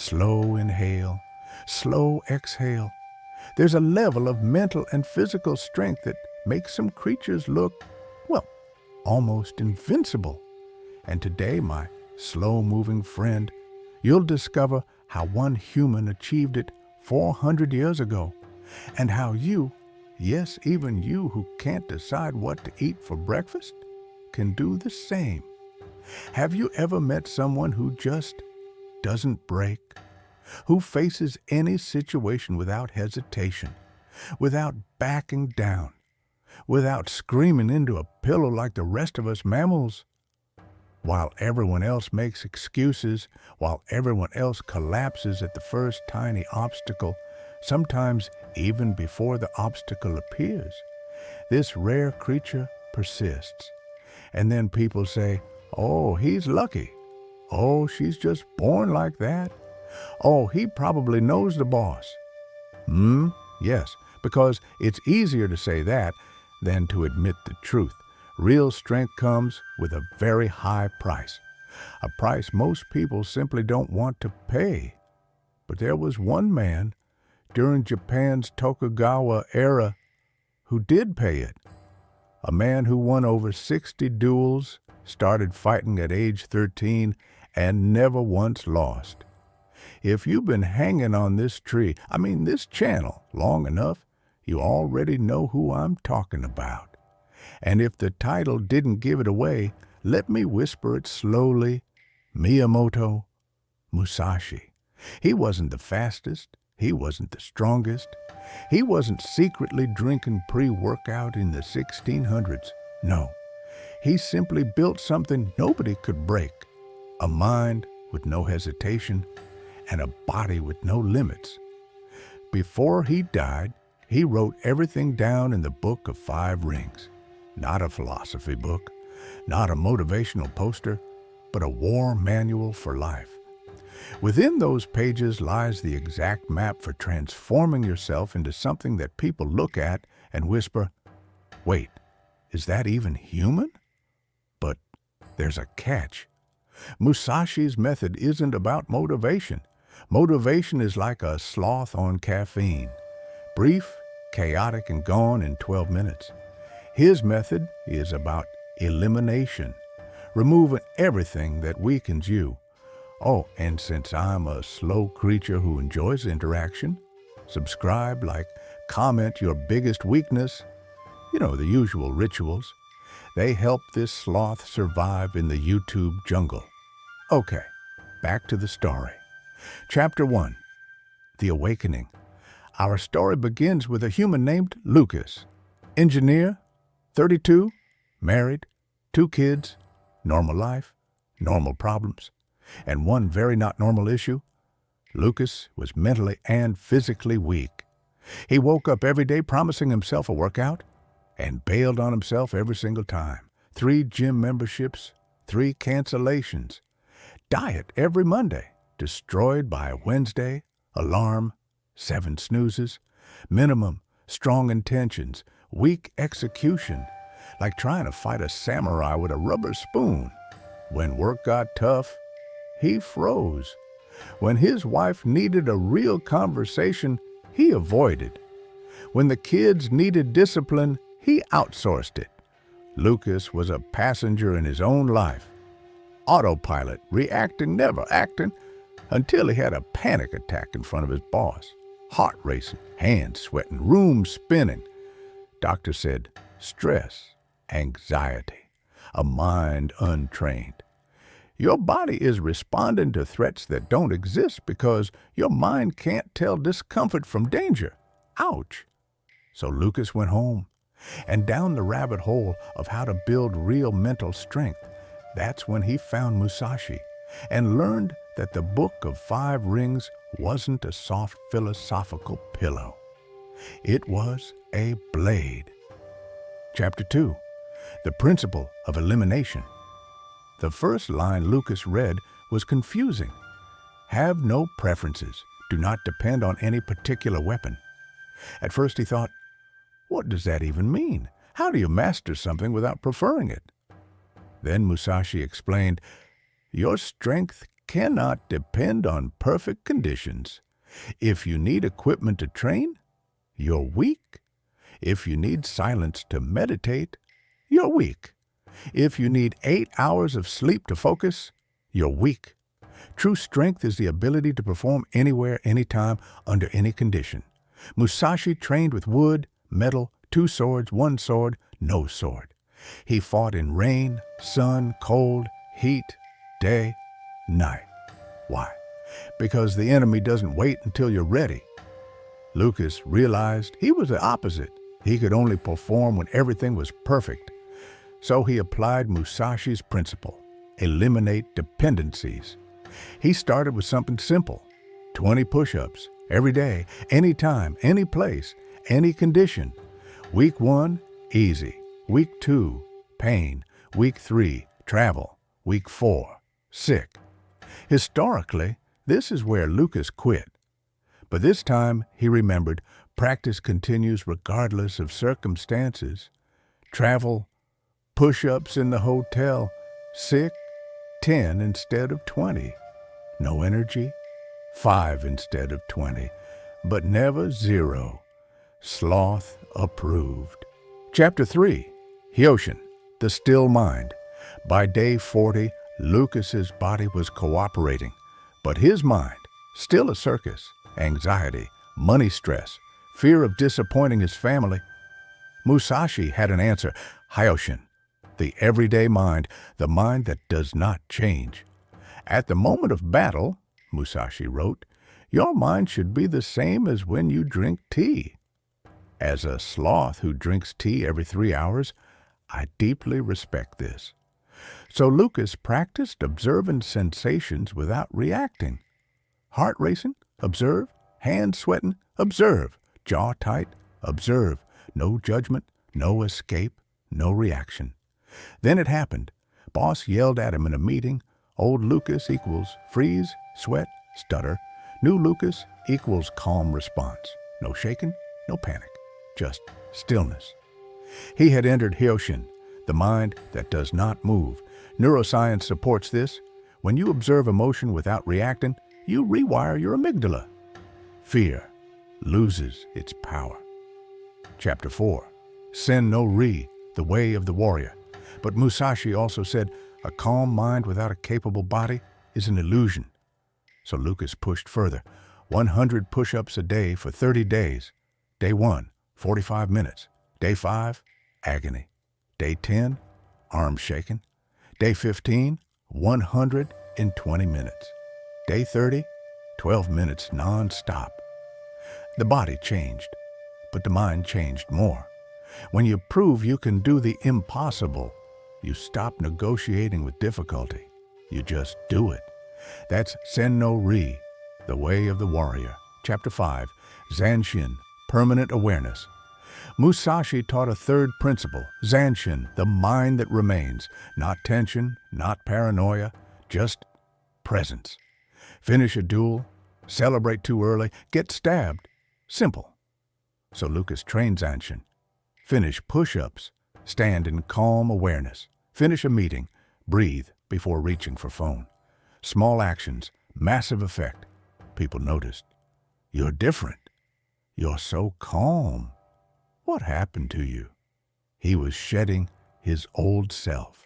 Slow inhale, slow exhale. There's a level of mental and physical strength that makes some creatures look, well, almost invincible. And today, my slow-moving friend, you'll discover how one human achieved it 400 years ago, and how you, yes, even you who can't decide what to eat for breakfast, can do the same. Have you ever met someone who just doesn't break? Who faces any situation without hesitation, without backing down, without screaming into a pillow like the rest of us mammals? While everyone else makes excuses, while everyone else collapses at the first tiny obstacle, sometimes even before the obstacle appears, this rare creature persists. And then people say, "Oh, he's lucky. Oh, she's just born like that. Oh, he probably knows the boss." Yes, because it's easier to say that than to admit the truth. Real strength comes with a very high price, a price most people simply don't want to pay. But there was one man during Japan's Tokugawa era who did pay it. A man who won over 60 duels, started fighting at age 13, and never once lost. If you've been hanging on this this channel, long enough, you already know who I'm talking about. And if the title didn't give it away, let me whisper it slowly. Miyamoto Musashi. He wasn't the fastest. He wasn't the strongest. He wasn't secretly drinking pre-workout in the 1600s. No, he simply built something nobody could break. A mind with no hesitation and a body with no limits. Before he died, he wrote everything down in the Book of 5 Rings. Not a philosophy book, not a motivational poster, but a war manual for life. Within those pages lies the exact map for transforming yourself into something that people look at and whisper, "Wait, is that even human?" But there's a catch. Musashi's method isn't about motivation. Motivation is like a sloth on caffeine. Brief, chaotic, and gone in 12 minutes. His method is about elimination, removing everything that weakens you. Oh, and since I'm a slow creature who enjoys interaction, subscribe, like, comment your biggest weakness, the usual rituals. They help this sloth survive in the YouTube jungle. Okay, back to the story. Chapter 1, The Awakening. Our story begins with a human named Lucas. Engineer, 32, married, 2 kids, normal life, normal problems, and one very not normal issue. Lucas was mentally and physically weak. He woke up every day promising himself a workout and bailed on himself every single time. 3 gym memberships, 3 cancellations. Diet every Monday, destroyed by Wednesday. Alarm, 7 snoozes. Minimum, strong intentions, weak execution, like trying to fight a samurai with a rubber spoon. When work got tough, he froze. When his wife needed a real conversation, he avoided. When the kids needed discipline, he outsourced it. Lucas was a passenger in his own life. Autopilot, reacting, never acting, until he had a panic attack in front of his boss. Heart racing, hands sweating, room spinning. Doctor said, stress, anxiety, a mind untrained. Your body is responding to threats that don't exist because your mind can't tell discomfort from danger. Ouch. So Lucas went home and down the rabbit hole of how to build real mental strength. That's when he found Musashi and learned that the Book of 5 Rings wasn't a soft philosophical pillow. It was a blade. Chapter 2, The Principle of Elimination. The first line Lucas read was confusing. Have no preferences. Do not depend on any particular weapon. At first he thought, what does that even mean? How do you master something without preferring it? Then Musashi explained, your strength cannot depend on perfect conditions. If you need equipment to train, you're weak. If you need silence to meditate, you're weak. If you need 8 hours of sleep to focus, you're weak. True strength is the ability to perform anywhere, anytime, under any condition. Musashi trained with wood, metal, 2 swords, 1 sword, no sword. He fought in rain, sun, cold, heat, day, night. Why? Because the enemy doesn't wait until you're ready. Lucas realized he was the opposite. He could only perform when everything was perfect. So he applied Musashi's principle: eliminate dependencies. He started with something simple: 20 push-ups every day, anytime, any place, any condition. Week 1, easy. Week 2, pain. Week 3, travel. Week 4, sick. Historically, this is where Lucas quit. But this time, he remembered, practice continues regardless of circumstances. Travel, push-ups in the hotel, sick, 10 instead of 20. No energy, 5 instead of 20, but never 0. Sloth approved. Chapter 3, Hyoshin, the still mind. By day 40, Lucas's body was cooperating, but his mind, still a circus, anxiety, money stress, fear of disappointing his family. Musashi had an answer: Hyoshin, the everyday mind, the mind that does not change. At the moment of battle, Musashi wrote, your mind should be the same as when you drink tea. As a sloth who drinks tea every 3 hours, I deeply respect this. So Lucas practiced observing sensations without reacting. Heart racing? Observe. Hands sweating? Observe. Jaw tight? Observe. No judgment, no escape, no reaction. Then it happened. Boss yelled at him in a meeting. Old Lucas equals freeze, sweat, stutter. New Lucas equals calm response. No shaking, no panic, just stillness. He had entered Hyoshin, the mind that does not move. Neuroscience supports this. When you observe emotion without reacting, you rewire your amygdala. Fear loses its power. Chapter 4, Sen no Ri, the way of the warrior. But Musashi also said, a calm mind without a capable body is an illusion. So Lucas pushed further. 100 push-ups a day for 30 days. Day 1, 45 minutes. Day 5, agony. Day 10, arms shaking. Day 15, 120 minutes. Day 30, 12 minutes non-stop. The body changed, but the mind changed more. When you prove you can do the impossible, you stop negotiating with difficulty. You just do it. That's Sen no Ri, the way of the warrior. Chapter 5, Zanshin, permanent awareness. Musashi taught a third principle, Zanshin, the mind that remains. Not tension, not paranoia, just presence. Finish a duel, celebrate too early, get stabbed. Simple. So Lucas trained Zanshin. Finish push-ups, stand in calm awareness. Finish a meeting, breathe before reaching for phone. Small actions, massive effect. People noticed. You're different. You're so calm. What happened to you? He was shedding his old self.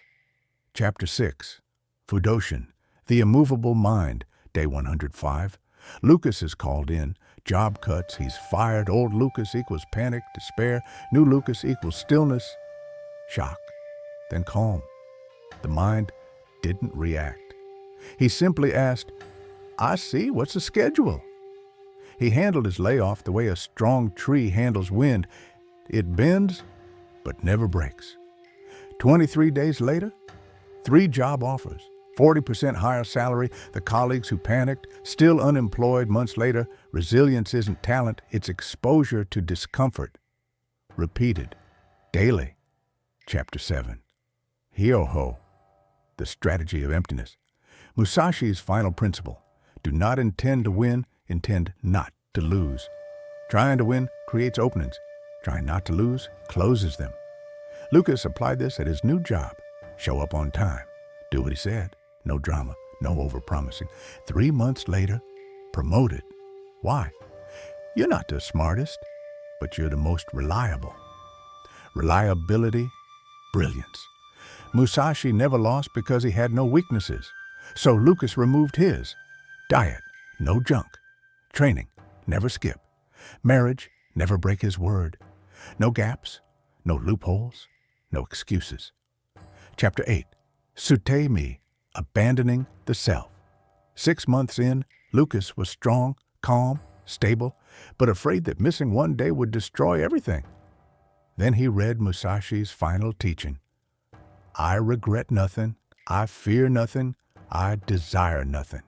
Chapter 6, Fudoshin, the immovable mind, day 105. Lucas is called in. Job cuts, he's fired. Old Lucas equals panic, despair. New Lucas equals stillness, shock, then calm. The mind didn't react. He simply asked, I see, what's the schedule? He handled his layoff the way a strong tree handles wind. It bends, but never breaks. 23 days later, 3 job offers, 40% higher salary. The colleagues who panicked, still unemployed months later. Resilience isn't talent, it's exposure to discomfort. Repeated, daily. Chapter 7, Hyoho, the strategy of emptiness. Musashi's final principle, do not intend to win, intend not to lose. Trying to win creates openings. Trying not to lose closes them. Lucas applied this at his new job. Show up on time. Do what he said. No drama, No overpromising. 3 months later, promoted. Why? You're not the smartest, but you're the most reliable. Reliability, brilliance. Musashi never lost because he had no weaknesses. So Lucas removed his. Diet, no junk. Training, never skip. Marriage, never break his word. No gaps, no loopholes, no excuses. Chapter 8, Sute Me, abandoning the self. 6 months in, Lucas was strong, calm, stable, but afraid that missing one day would destroy everything. Then he read Musashi's final teaching. I regret nothing, I fear nothing, I desire nothing.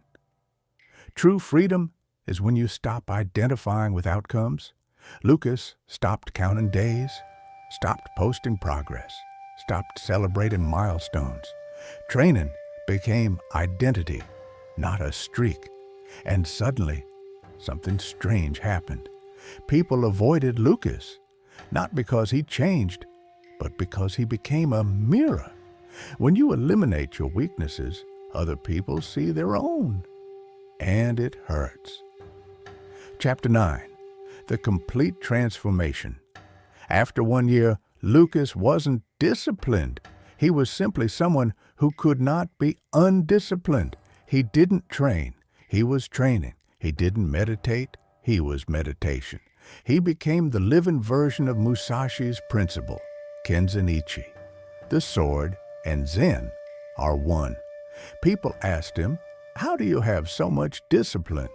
True freedom is when you stop identifying with outcomes. Lucas stopped counting days, stopped posting progress, stopped celebrating milestones. Training became identity, not a streak. And suddenly, something strange happened. People avoided Lucas, not because he changed, but because he became a mirror. When you eliminate your weaknesses, other people see their own. And it hurts. Chapter 9, The Complete Transformation. After 1 year, Lucas wasn't disciplined. He was simply someone who could not be undisciplined. He didn't train. He was training. He didn't meditate. He was meditation. He became the living version of Musashi's principle, Kenzenichi. The sword and Zen are one. People asked him, how do you have so much discipline?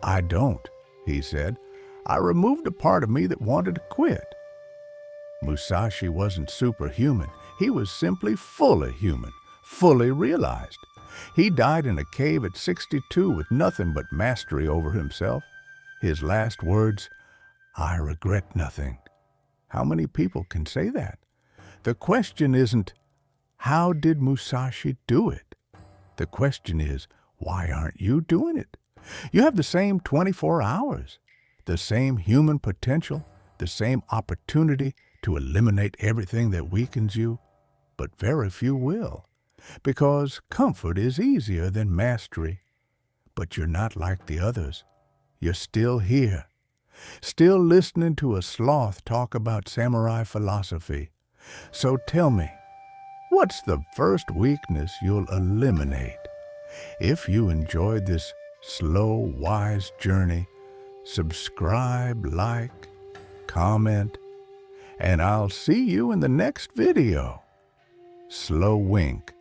I don't, he said. I removed a part of me that wanted to quit. Musashi wasn't superhuman. He was simply fully human, fully realized. He died in a cave at 62 with nothing but mastery over himself. His last words, I regret nothing. How many people can say that? The question isn't, how did Musashi do it? The question is, why aren't you doing it? You have the same 24 hours, the same human potential, the same opportunity to eliminate everything that weakens you, but very few will, because comfort is easier than mastery. But you're not like the others. You're still here, still listening to a sloth talk about samurai philosophy. So tell me, what's the first weakness you'll eliminate? If you enjoyed this slow, wise journey, subscribe, like, comment, and I'll see you in the next video. Slow wink.